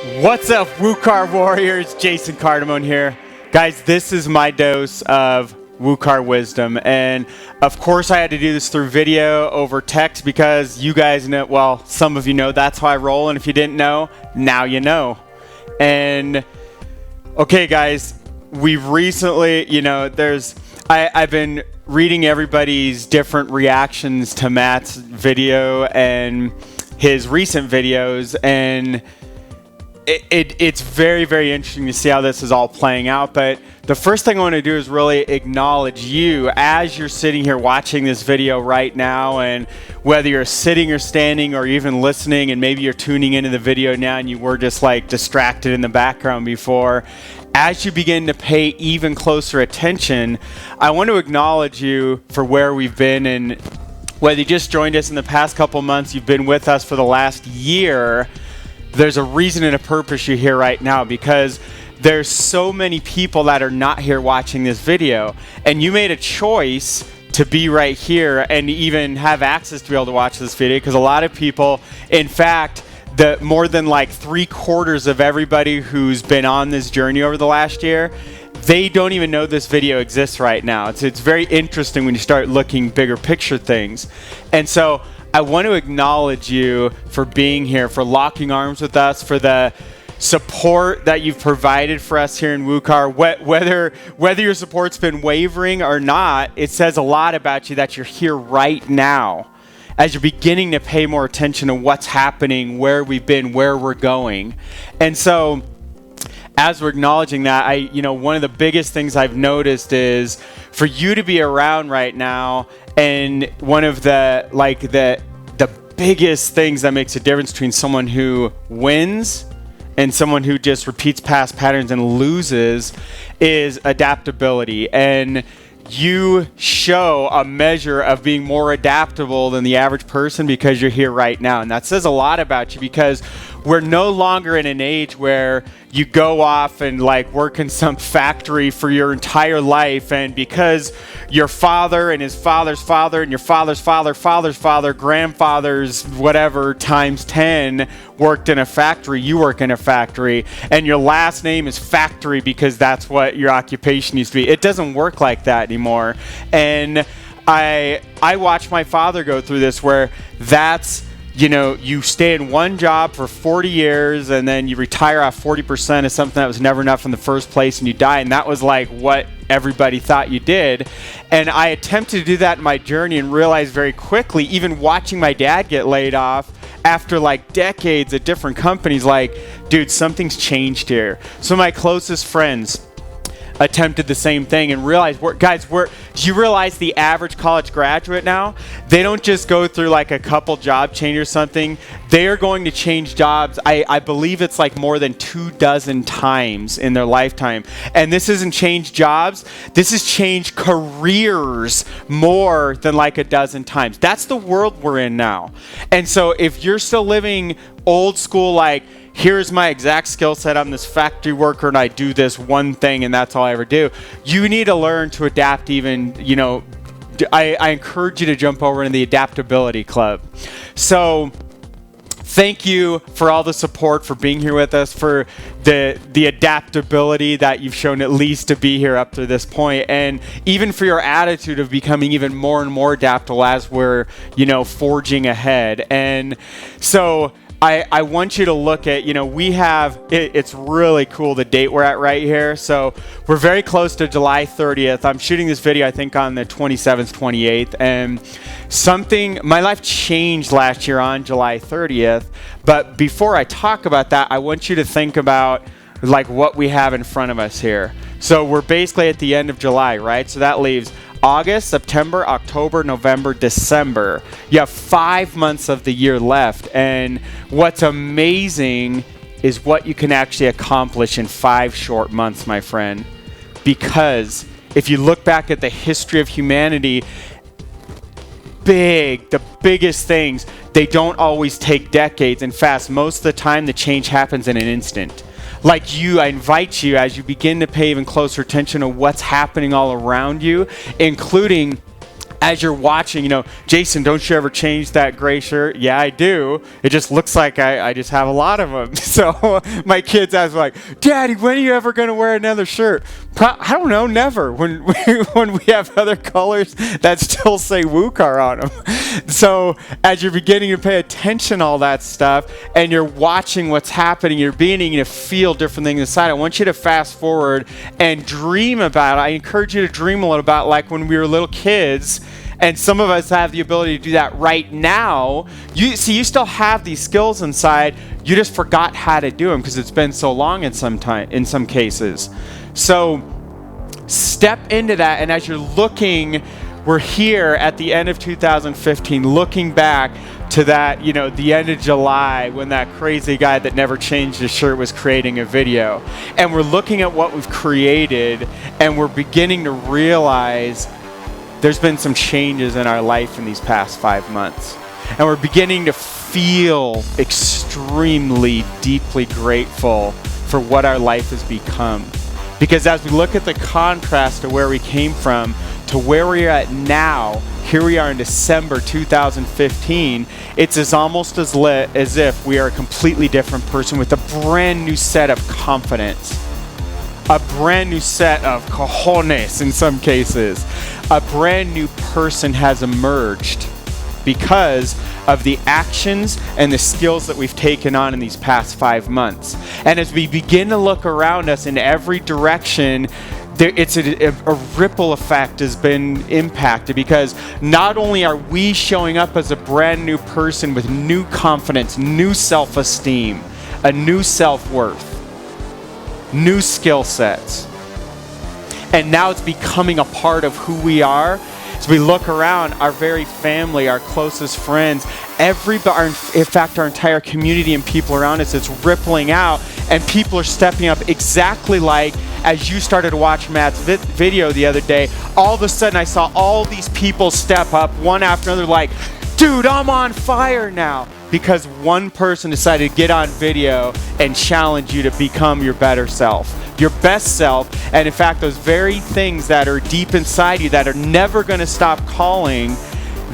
What's up, WUKAR warriors? Jason Cardamone here. Guys, this is my dose of WUKAR wisdom. And of course I had to do this through video over text because you guys know, well, some of you know that's how I roll. And if you didn't know, now you know. And okay, guys, we've recently, I've been reading everybody's different reactions to Matt's video and his recent videos, and it's very, very interesting to see how this is all playing out. But the first thing I want to do is really acknowledge you as you're sitting here watching this video right now, and whether you're sitting or standing or even listening, and maybe you're tuning into the video now and you were just like distracted in the background before. As you begin to pay even closer attention, I want to acknowledge you for where we've been, and whether you just joined us in the past couple months, you've been with us for the last year. There's a reason and a purpose you're here right now, because there's so many people that are not here watching this video, and you made a choice to be right here and even have access to be able to watch this video, because a lot of people, in fact, the more than like 3/4 of everybody who's been on this journey over the last year, they don't even know this video exists right now. It's very interesting when you start looking bigger picture things. And so I want to acknowledge you for being here, for locking arms with us, for the support that you've provided for us here in WUKAR. Whether your support's been wavering or not, it says a lot about you that you're here right now as you're beginning to pay more attention to what's happening, where we've been, where we're going. And so as we're acknowledging that, one of the biggest things I've noticed is for you to be around right now, and one of the biggest things that makes a difference between someone who wins and someone who just repeats past patterns and loses is adaptability. And you show a measure of being more adaptable than the average person because you're here right now. And that says a lot about you, because we're no longer in an age where you go off and like work in some factory for your entire life, and because your father and his father's father and your father's father, grandfather's whatever times 10 worked in a factory, you work in a factory, and your last name is factory because that's what your occupation used to be. It doesn't work like that anymore. And I watched my father go through this, where that's, you stay in one job for 40 years and then you retire off 40% of something that was never enough in the first place, and you die. And that was like what everybody thought you did. And I attempted to do that in my journey and realized very quickly, even watching my dad get laid off after like decades at different companies, like, dude, something's changed here. So my closest friends attempted the same thing and realized, do you realize the average college graduate now, they don't just go through like a couple job change or something. They are going to change jobs. I believe it's like more than 24 times in their lifetime. And this isn't change jobs. This is change careers more than like a dozen times. That's the world we're in now. And so if you're still living old school, like, here's my exact skill set, I'm this factory worker and I do this one thing and that's all I ever do, you need to learn to adapt. Even, I encourage you to jump over into the adaptability club. So thank you for all the support, for being here with us, for the adaptability that you've shown at least to be here up to this point, and even for your attitude of becoming even more and more adaptable as we're, forging ahead. And so I want you to look at, we have, it's really cool the date we're at right here. So we're very close to July 30th. I'm shooting this video, I think, on the 27th, 28th. And my life changed last year on July 30th. But before I talk about that, I want you to think about like what we have in front of us here. So we're basically at the end of July, right? So that leaves August, September, October, November, December. You have 5 months of the year left. And what's amazing is what you can actually accomplish in 5 short months, my friend. Because if you look back at the history of humanity, the biggest things, they don't always take decades. In fact, most of the time, the change happens in an instant. Like I invite you, as you begin to pay even closer attention to what's happening all around you, including as you're watching, you know, Jason, don't you ever change that gray shirt? Yeah, I do. It just looks like I just have a lot of them. So my kids ask like, Daddy, when are you ever going to wear another shirt? I don't know, never. When we have other colors that still say WUKAR on them. So as you're beginning to pay attention to all that stuff and you're watching what's happening, you're beginning to feel different things inside. I want you to fast forward and dream about it. I encourage you to dream a little about like when we were little kids. And some of us have the ability to do that right now. You still have these skills inside. You just forgot how to do them because it's been so long in some cases. So step into that, and as you're looking, we're here at the end of 2015, looking back to that, you know, the end of July when that crazy guy that never changed his shirt was creating a video. And we're looking at what we've created, and we're beginning to realize there's been some changes in our life in these past 5 months. And we're beginning to feel extremely, deeply grateful for what our life has become. Because as we look at the contrast to where we came from to where we are at now, here we are in December 2015, it's almost as if we are a completely different person with a brand new set of confidence. A brand new set of cojones in some cases. A brand new person has emerged because of the actions and the skills that we've taken on in these past 5 months. And as we begin to look around us in every direction, it's a ripple effect has been impacted, because not only are we showing up as a brand new person with new confidence, new self-esteem, a new self-worth, new skill sets, and now it's becoming a part of who we are. As we look around, our very family, our closest friends, everybody, in fact, our entire community and people around us, it's rippling out, and people are stepping up exactly like as you started to watch Matt's video the other day. All of a sudden, I saw all these people step up one after another like, dude, I'm on fire now. Because one person decided to get on video and challenge you to become your better self, your best self. And in fact, those very things that are deep inside you that are never going to stop calling,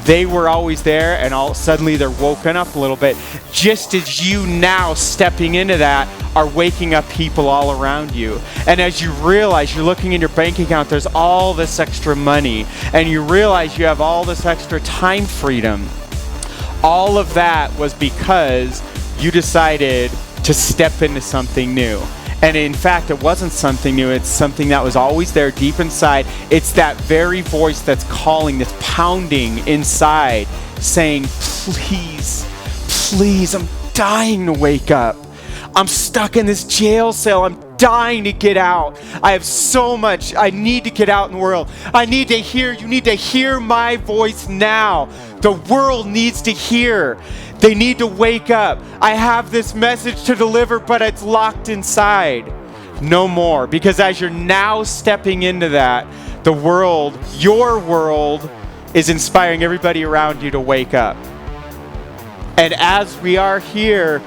they were always there, and suddenly they're woken up a little bit. Just as you now stepping into that are waking up people all around you. And as you realize you're looking in your bank account, there's all this extra money, and you realize you have all this extra time freedom. All of that was because you decided to step into something new. And in fact, it wasn't something new. It's something that was always there deep inside. It's that very voice that's calling, that's pounding inside, saying, please, please, I'm dying to wake up. I'm stuck in this jail cell. I'm dying to get out. I have so much. I need to get out in the world. I need to hear. You need to hear my voice now. The world needs to hear. They need to wake up. I have this message to deliver, but it's locked inside. No more. Because as you're now stepping into that, the world, your world, is inspiring everybody around you to wake up. And as we are here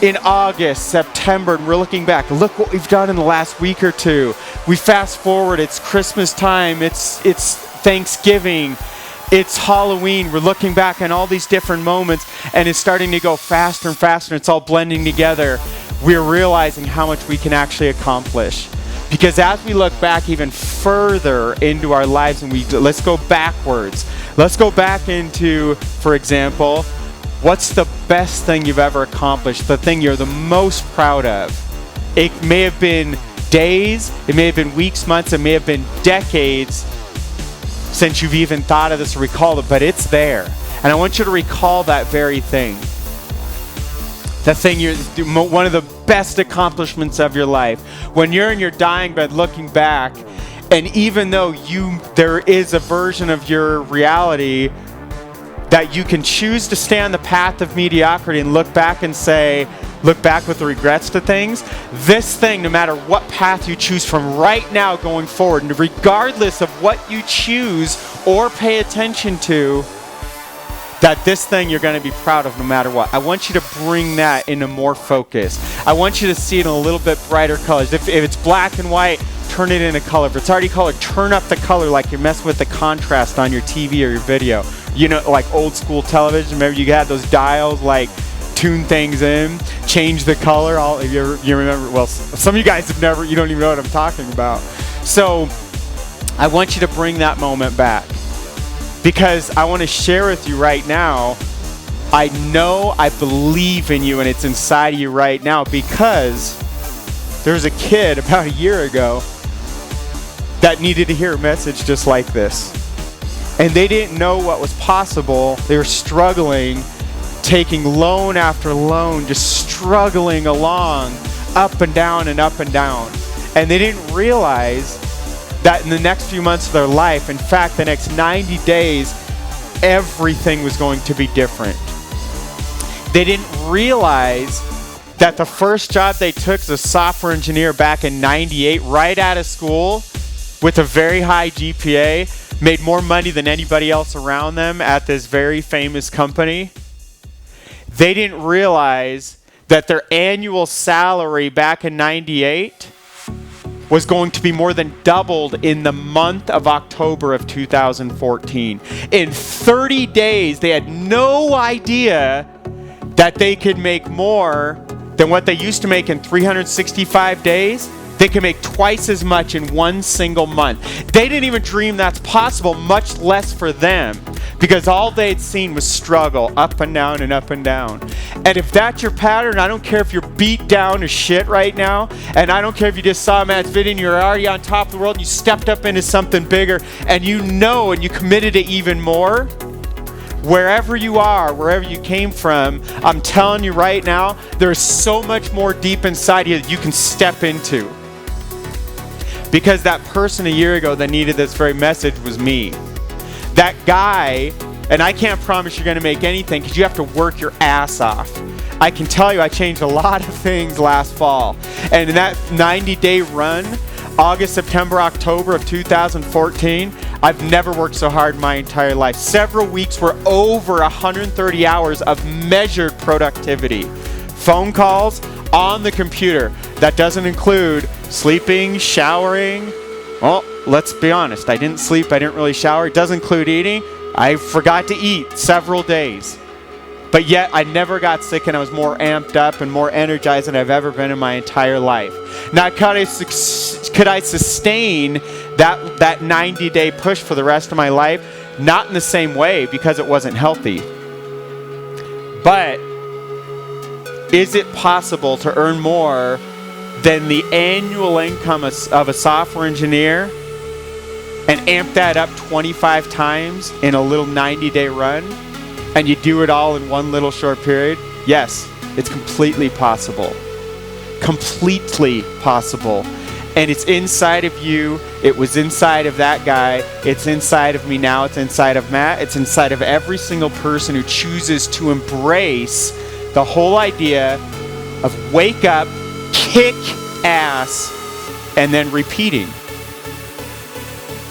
in August, September, and we're looking back, look what we've done in the last week or two. We fast forward, it's Christmas time, it's Thanksgiving, it's Halloween. We're looking back on all these different moments, and it's starting to go faster and faster, and it's all blending together. We're realizing how much we can actually accomplish. Because as we look back even further into our lives, and let's go backwards. Let's go back into, for example, what's the best thing you've ever accomplished? The thing you're the most proud of? It may have been days, it may have been weeks, months, it may have been decades since you've even thought of this or recalled it, but it's there. And I want you to recall that very thing. That thing, one of the best accomplishments of your life. When you're in your dying bed looking back, and even though there is a version of your reality that you can choose to stay on the path of mediocrity and look back with the regrets to things, this thing, no matter what path you choose from right now going forward, and regardless of what you choose or pay attention to, that this thing you're going to be proud of no matter what. I want you to bring that into more focus. I want you to see it in a little bit brighter colors. If it's black and white, turn it into color. If it's already colored, turn up the color like you're messing with the contrast on your TV or your video. You know, like old school television. Remember you had those dials, like tune things in, change the color. You remember, well, some of you guys have never, you don't even know what I'm talking about. So I want you to bring that moment back, because I want to share with you right now, I know, I believe in you, and it's inside of you right now, because there was a kid about a year ago that needed to hear a message just like this. And they didn't know what was possible. They were struggling, taking loan after loan, just struggling along, up and down and up and down. And they didn't realize that in the next few months of their life, in fact, the next 90 days, everything was going to be different. They didn't realize that the first job they took as a software engineer back in '98, right out of school, with a very high GPA, made more money than anybody else around them at this very famous company. They didn't realize that their annual salary back in '98 was going to be more than doubled in the month of October of 2014. In 30 days, they had no idea that they could make more than what they used to make in 365 days. They can make twice as much in one single month. They didn't even dream that's possible, much less for them, because all they'd seen was struggle, up and down and up and down. And if that's your pattern, I don't care if you're beat down to shit right now, and I don't care if you just saw a man's video and you're already on top of the world and you stepped up into something bigger, and you know and you committed to even more. Wherever you are, wherever you came from, I'm telling you right now, there's so much more deep inside you that you can step into. Because that person a year ago that needed this very message was me. That guy, and I can't promise you're going to make anything because you have to work your ass off. I can tell you I changed a lot of things last fall. And in that 90-day run, August, September, October of 2014, I've never worked so hard in my entire life. Several weeks were over 130 hours of measured productivity. Phone calls on the computer. That doesn't include sleeping, showering. Well, let's be honest. I didn't sleep. I didn't really shower. It doesn't include eating. I forgot to eat several days. But yet I never got sick, and I was more amped up and more energized than I've ever been in my entire life. Now, could I sustain that 90-day push for the rest of my life? Not in the same way, because it wasn't healthy. But is it possible to earn more than the annual income of a software engineer and amp that up 25 times in a little 90-day run? And you do it all in one little short period? Yes, it's completely possible. Completely possible. And it's inside of you. It was inside of that guy. It's inside of me now. It's inside of Matt. It's inside of every single person who chooses to embrace the whole idea of wake up, kick ass, and then repeating.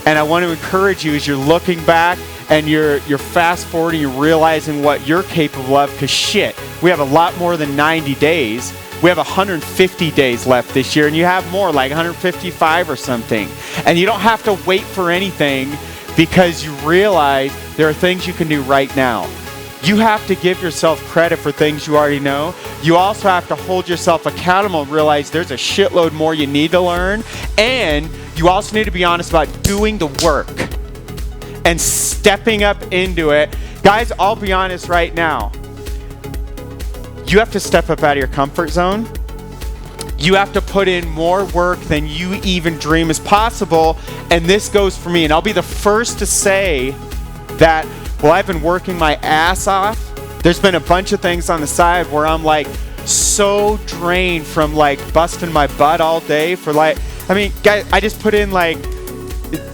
And I want to encourage you as you're looking back and you're fast forwarding, you're realizing what you're capable of, because shit, we have a lot more than 90 days. We have 150 days left this year, and you have more, like 155 or something. And you don't have to wait for anything, because you realize there are things you can do right now. You have to give yourself credit for things you already know. You also have to hold yourself accountable and realize there's a shitload more you need to learn. And you also need to be honest about doing the work and stepping up into it. Guys, I'll be honest right now. You have to step up out of your comfort zone. You have to put in more work than you even dream is possible. And this goes for me. And I'll be the first to say that, well, I've been working my ass off. There's been a bunch of things on the side where I'm like so drained from like busting my butt all day for like, I mean, guys, I just put in like,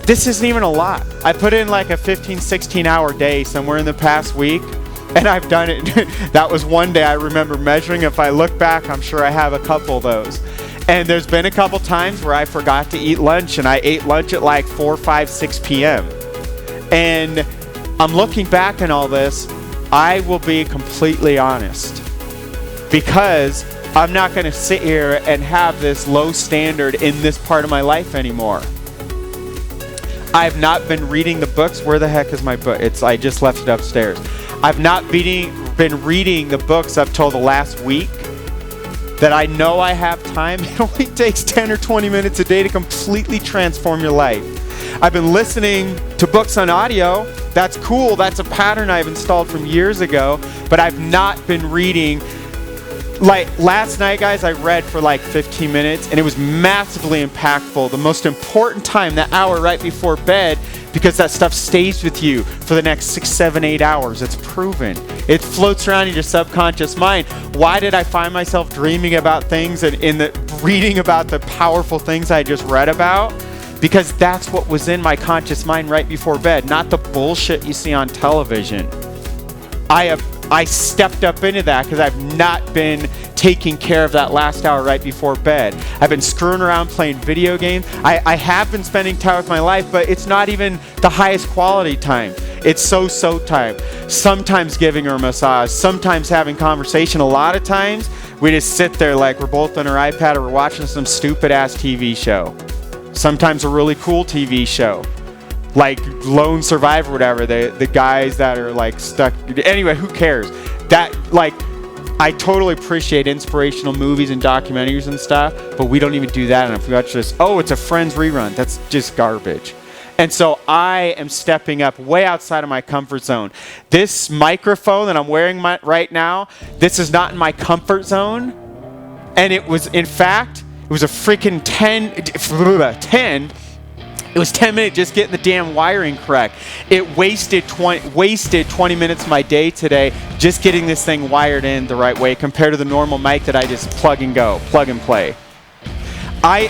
this isn't even a lot. I put in like a 15, 16 hour day somewhere in the past week, and I've done it. That was one day I remember measuring. If I look back, I'm sure I have a couple of those. And there's been a couple times where I forgot to eat lunch, and I ate lunch at like 4, 5, 6 p.m. And I'm looking back on all this. I will be completely honest, because I'm not going to sit here and have this low standard in this part of my life anymore. I've not been reading the books. Where the heck is my book? I just left it upstairs. I've not been reading the books up till the last week that I know I have time. It only takes 10 or 20 minutes a day to completely transform your life. I've been listening to books on audio. That's cool. That's a pattern I've installed from years ago, but I've not been reading. Like last night, guys, I read for like 15 minutes and it was massively impactful. The most important time, that hour right before bed, because that stuff stays with you for the next 6, 7, 8 hours. It's proven. It floats around in your subconscious mind. Why did I find myself dreaming about things and reading about the powerful things I just read about? Because that's what was in my conscious mind right before bed, not the bullshit you see on television. I stepped up into that because I've not been taking care of that last hour right before bed. I've been screwing around playing video games. I have been spending time with my life, but it's not even the highest quality time. It's so time. Sometimes giving her a massage, sometimes having conversation. A lot of times we just sit there like we're both on our iPad or we're watching some stupid ass TV show. Sometimes a really cool TV show. Like Lone Survivor, whatever, the guys that are like stuck. Anyway, who cares? That, like, I totally appreciate inspirational movies and documentaries and stuff, but we don't even do that enough. We watch this, oh, it's a Friends rerun. That's just garbage. And so I am stepping up way outside of my comfort zone. This microphone that I'm wearing right now, this is not in my comfort zone. And it was, in fact, it was a freaking 10 minutes just getting the damn wiring correct. It wasted 20 minutes of my day today just getting this thing wired in the right way compared to the normal mic that I just plug and play.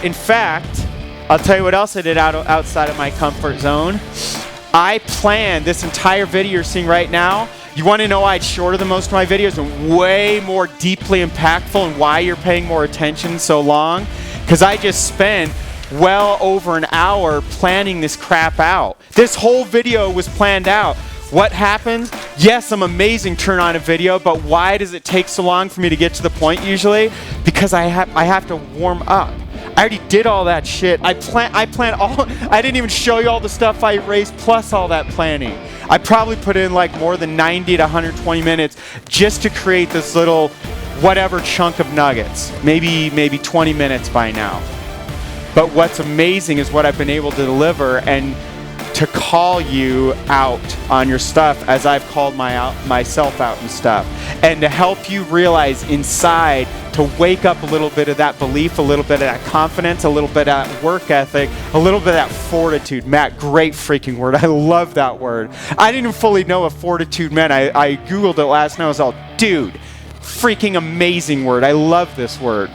In fact, I'll tell you what else I did outside of my comfort zone. I planned this entire video you're seeing right now. You want to know why it's shorter than most of my videos and way more deeply impactful and why you're paying more attention so long? Because I just spent well over an hour planning this crap out. This whole video was planned out. What happens? Yes, I'm amazing turn on a video, but why does it take so long for me to get to the point usually? Because I have to warm up. I already did all that shit. I planned all, I didn't even show you all the stuff I erased plus all that planning. I probably put in like more than 90 to 120 minutes just to create this little whatever chunk of nuggets. Maybe 20 minutes by now. But what's amazing is what I've been able to deliver and to call you out on your stuff as I've called myself out and stuff. And to help you realize inside, to wake up a little bit of that belief, a little bit of that confidence, a little bit of that work ethic, a little bit of that fortitude. Matt, great freaking word. I love that word. I didn't even fully know what fortitude meant. I Googled it last night. I was all, dude, freaking amazing word. I love this word.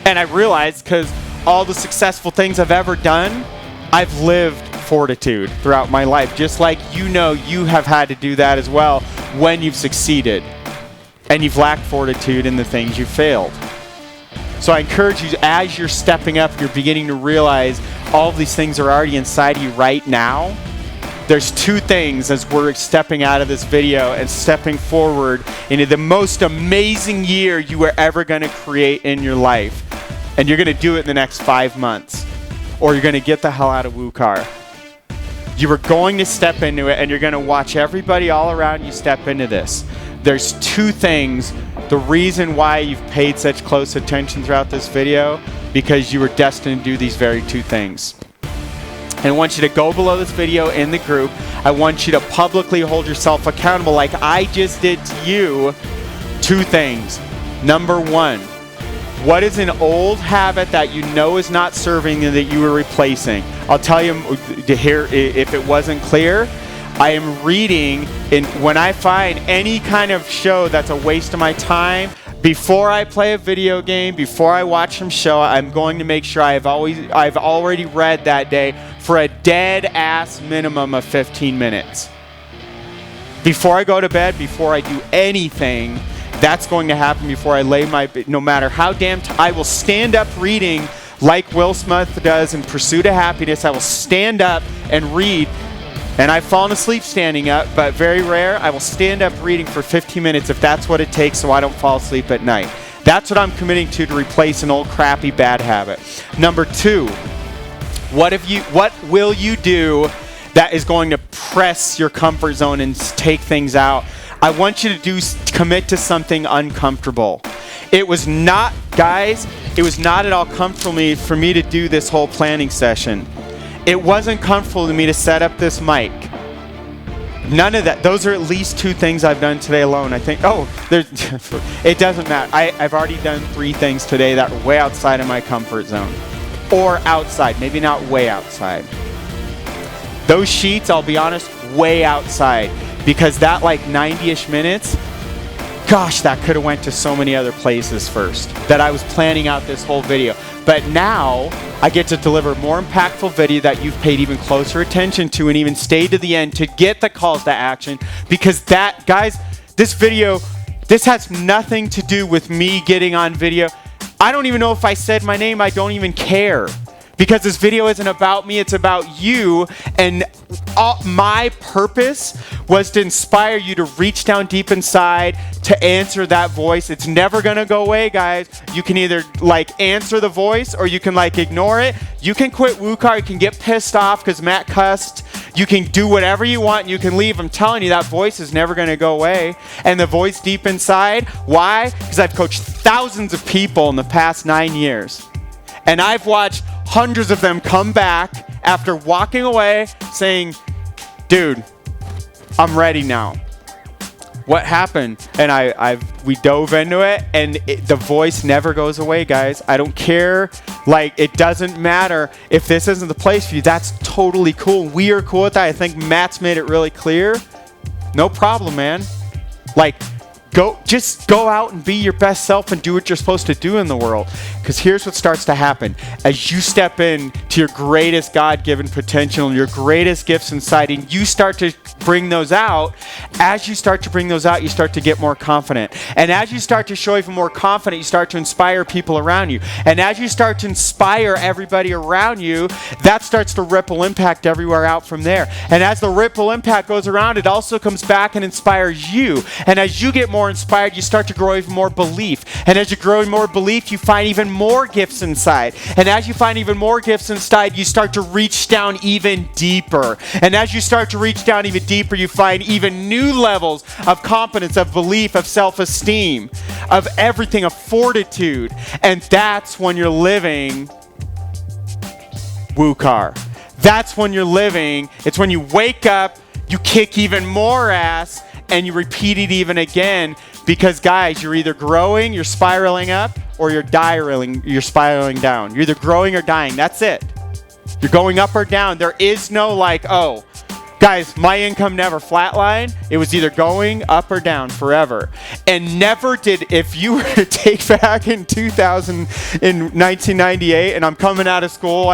And I realized because all the successful things I've ever done, I've lived fortitude throughout my life. Just like you have had to do that as well when you've succeeded. And you've lacked fortitude in the things you've failed. So I encourage you, as you're stepping up, you're beginning to realize all of these things are already inside you right now. There's two things as we're stepping out of this video and stepping forward into the most amazing year you are ever going to create in your life. And you're going to do it in the next 5 months. Or you're going to get the hell out of WUKAR. You are going to step into it and you're going to watch everybody all around you step into this. There's two things. The reason why you've paid such close attention throughout this video, because you were destined to do these very two things. And I want you to go below this video in the group. I want you to publicly hold yourself accountable like I just did to you. Two things. Number one, what is an old habit that you know is not serving you that you are replacing? I'll tell you here if it wasn't clear. I am reading, and when I find any kind of show that's a waste of my time, before I play a video game, before I watch some show, I'm going to make sure I've already read that day for a dead ass minimum of 15 minutes. Before I go to bed, before I do anything, that's going to happen before I lay no matter how I will stand up reading like Will Smith does in Pursuit of Happiness. I will stand up and read. And I've fallen asleep standing up, but very rare. I will stand up reading for 15 minutes if that's what it takes so I don't fall asleep at night. That's what I'm committing to replace an old crappy bad habit. Number 2, what will you do that is going to press your comfort zone and take things out? I want you to commit to something uncomfortable. It was not, guys, it was not at all comfortable for me to do this whole planning session. It wasn't comfortable to me to set up this mic. None of that. Those are at least 2 things I've done today alone. I think, it doesn't matter. I've already done 3 things today that are way outside of my comfort zone. Or outside, maybe not way outside. Those sheets, I'll be honest, way outside. Because that 90-ish minutes, gosh, that could have went to so many other places first. That I was planning out this whole video. But now, I get to deliver more impactful video that you've paid even closer attention to and even stayed to the end to get the calls to action. Because that, guys, this has nothing to do with me getting on video. I don't even know if I said my name. I don't even care. Because this video isn't about me, it's about you. And my purpose was to inspire you to reach down deep inside to answer that voice. It's never gonna go away, guys. You can either answer the voice or you can ignore it. You can quit WUKAR, you can get pissed off because Matt cussed. You can do whatever you want and you can leave. I'm telling you, that voice is never gonna go away. And the voice deep inside, why? Because I've coached thousands of people in the past 9 years. And I've watched hundreds of them come back after walking away saying, dude, I'm ready now. What happened? And we dove into it, and the voice never goes away, guys. I don't care. It doesn't matter if this isn't the place for you. That's totally cool. We are cool with that. I think Matt's made it really clear. No problem, man. Just go out and be your best self and do what you're supposed to do in the world. Because here's what starts to happen. As you step in to your greatest God-given potential and your greatest gifts inside, and you start to bring those out, as you start to bring those out, you start to get more confident. And as you start to show even more confident, you start to inspire people around you. And as you start to inspire everybody around you, that starts to ripple impact everywhere out from there. And as the ripple impact goes around, it also comes back and inspires you. And as you get more inspired, you start to grow even more belief. And as you grow more belief, you find even more gifts inside. And as you find even more gifts inside, you start to reach down even deeper. And as you start to reach down even deeper, you find even new levels of confidence, of belief, of self-esteem, of everything, of fortitude. And that's when you're living WUKAR. That's when you're living. It's when you wake up, you kick even more ass, and you repeat it even again. Because guys, you're either growing, you're spiraling up, or you're spiraling down. You're either growing or dying. That's it. You're going up or down. There is no guys, my income never flatlined. It was either going up or down forever. And never did, if you were to take back in 1998, and I'm coming out of school,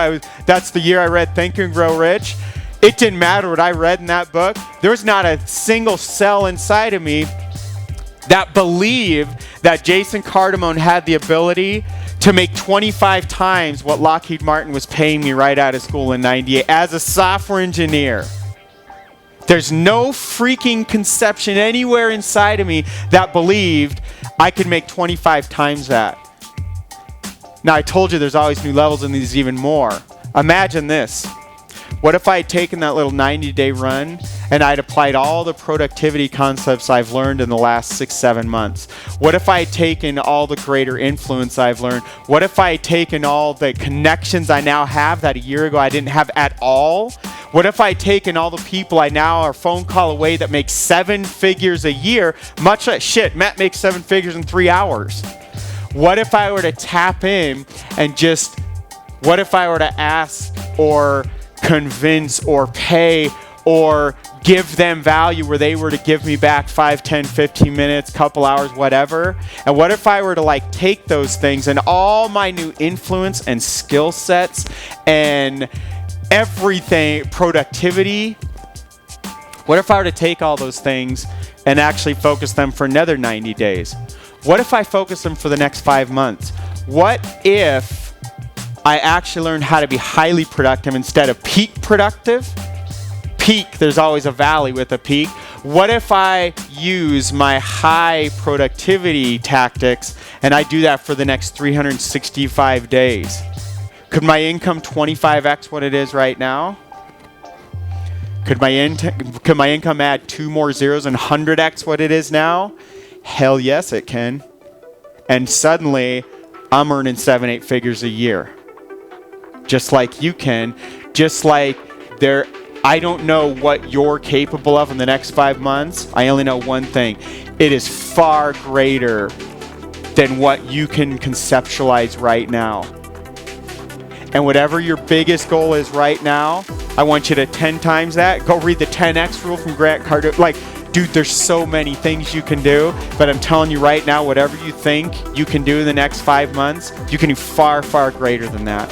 that's the year I read Think and Grow Rich. It didn't matter what I read in that book. There was not a single cell inside of me that believed that Jason Cardamone had the ability to make 25 times what Lockheed Martin was paying me right out of school in 98 as a software engineer. There's no freaking conception anywhere inside of me that believed I could make 25 times that. Now, I told you there's always new levels and there's even more. Imagine this. What if I had taken that little 90-day run and I'd applied all the productivity concepts I've learned in the last 6-7 months? What if I had taken all the greater influence I've learned? What if I had taken all the connections I now have that a year ago I didn't have at all? What if I had taken all the people I now are phone call away that make 7 figures a year? Much like, shit, Matt makes 7 figures in 3 hours. What if I were to tap in and what if I were to ask or convince or pay or give them value where they were to give me back 5, 10, 15 minutes, couple hours, whatever? And what if I were to take those things and all my new influence and skill sets and everything, productivity, what if I were to take all those things and actually focus them for another 90 days? What if I focus them for the next 5 months? What if I actually learned how to be highly productive instead of peak productive? Peak, there's always a valley with a peak. what if I use my high productivity tactics and I do that for the next 365 days? Could my income 25x what it is right now? Could my income add 2 more zeros and 100x what it is now? Hell yes, it can. And suddenly, I'm earning 7-8 figures a year. Just like you can. Just like I don't know what you're capable of in the next 5 months. I only know one thing. It is far greater than what you can conceptualize right now. And whatever your biggest goal is right now, I want you to 10 times that. Go read the 10x rule from Grant Cardone. Like, dude, there's so many things you can do, but I'm telling you right now, whatever you think you can do in the next 5 months, you can do far, far greater than that.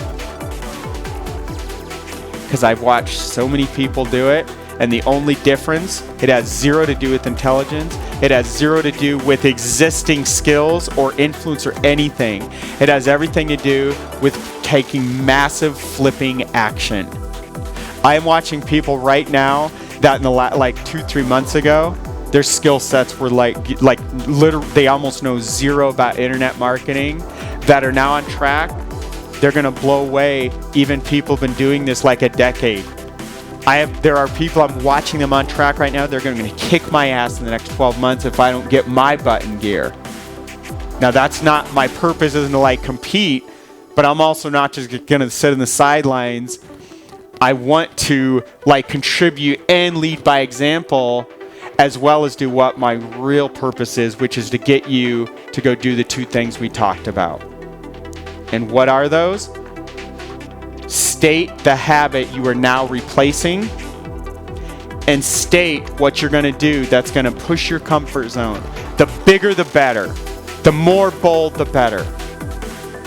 Because I've watched so many people do it, and the only difference, it has zero to do with intelligence. It has zero to do with existing skills or influence or anything. It has everything to do with taking massive flipping action. I am watching people right now that in the like 2-3 months ago, their skill sets were like literally, they almost know zero about internet marketing, that are now on track. They're gonna blow away even people who've been doing this like a decade. There are people, I'm watching them on track right now, they're gonna kick my ass in the next 12 months if I don't get my butt in gear. Now that's not, my purpose isn't to like compete, but I'm also not just gonna sit in the sidelines. I want to like contribute and lead by example, as well as do what my real purpose is, which is to get you to go do the 2 things we talked about. And what are those? State the habit you are now replacing, and state what you're going to do that's going to push your comfort zone. The bigger the better. The more bold the better.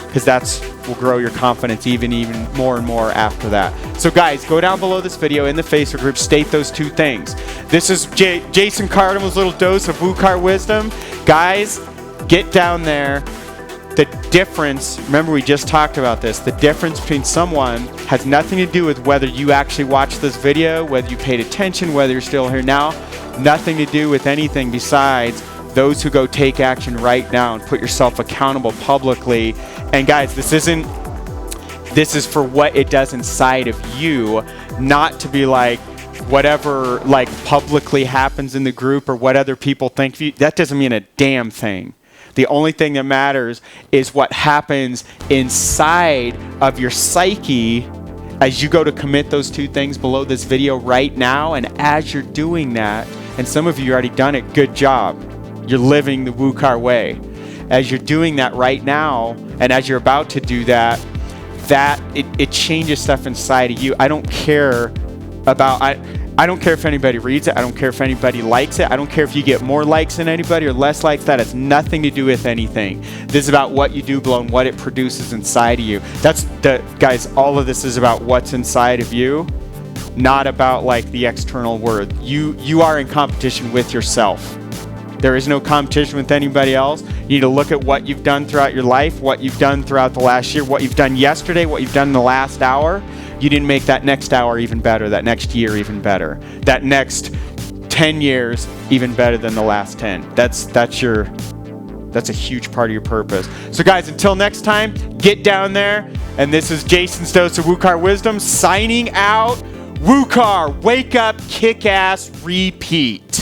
Because that's will grow your confidence even more and more after that. So guys, go down below this video in the Facebook group, state those 2 things. This is Jason Cardamo's little dose of WUKAR wisdom. Guys, get down there. The difference, remember we just talked about this, the difference between someone has nothing to do with whether you actually watched this video, whether you paid attention, whether you're still here now, nothing to do with anything besides those who go take action right now and put yourself accountable publicly. And guys, this is for what it does inside of you, not to be like whatever like publicly happens in the group or what other people think of you. That doesn't mean a damn thing. The only thing that matters is what happens inside of your psyche as you go to commit those 2 things below this video right now. And as you're doing that, and some of you already done it, good job. You're living the WUKAR way. As you're doing that right now, and as you're about to do that, it changes stuff inside of you. I don't care if anybody reads it. I don't care if anybody likes it. I don't care if you get more likes than anybody or less likes. That has nothing to do with anything. This is about what you do below and what it produces inside of you. Guys, all of this is about what's inside of you, not about like the external world. You are in competition with yourself. There is no competition with anybody else. You need to look at what you've done throughout your life, what you've done throughout the last year, what you've done yesterday, what you've done in the last hour. You didn't make that next hour even better, that next year even better, that next 10 years even better than the last 10. That's a huge part of your purpose. So guys, until next time, get down there. And this is Jason's Dose of WUKAR Wisdom signing out. WUKAR, wake up, kick ass, repeat.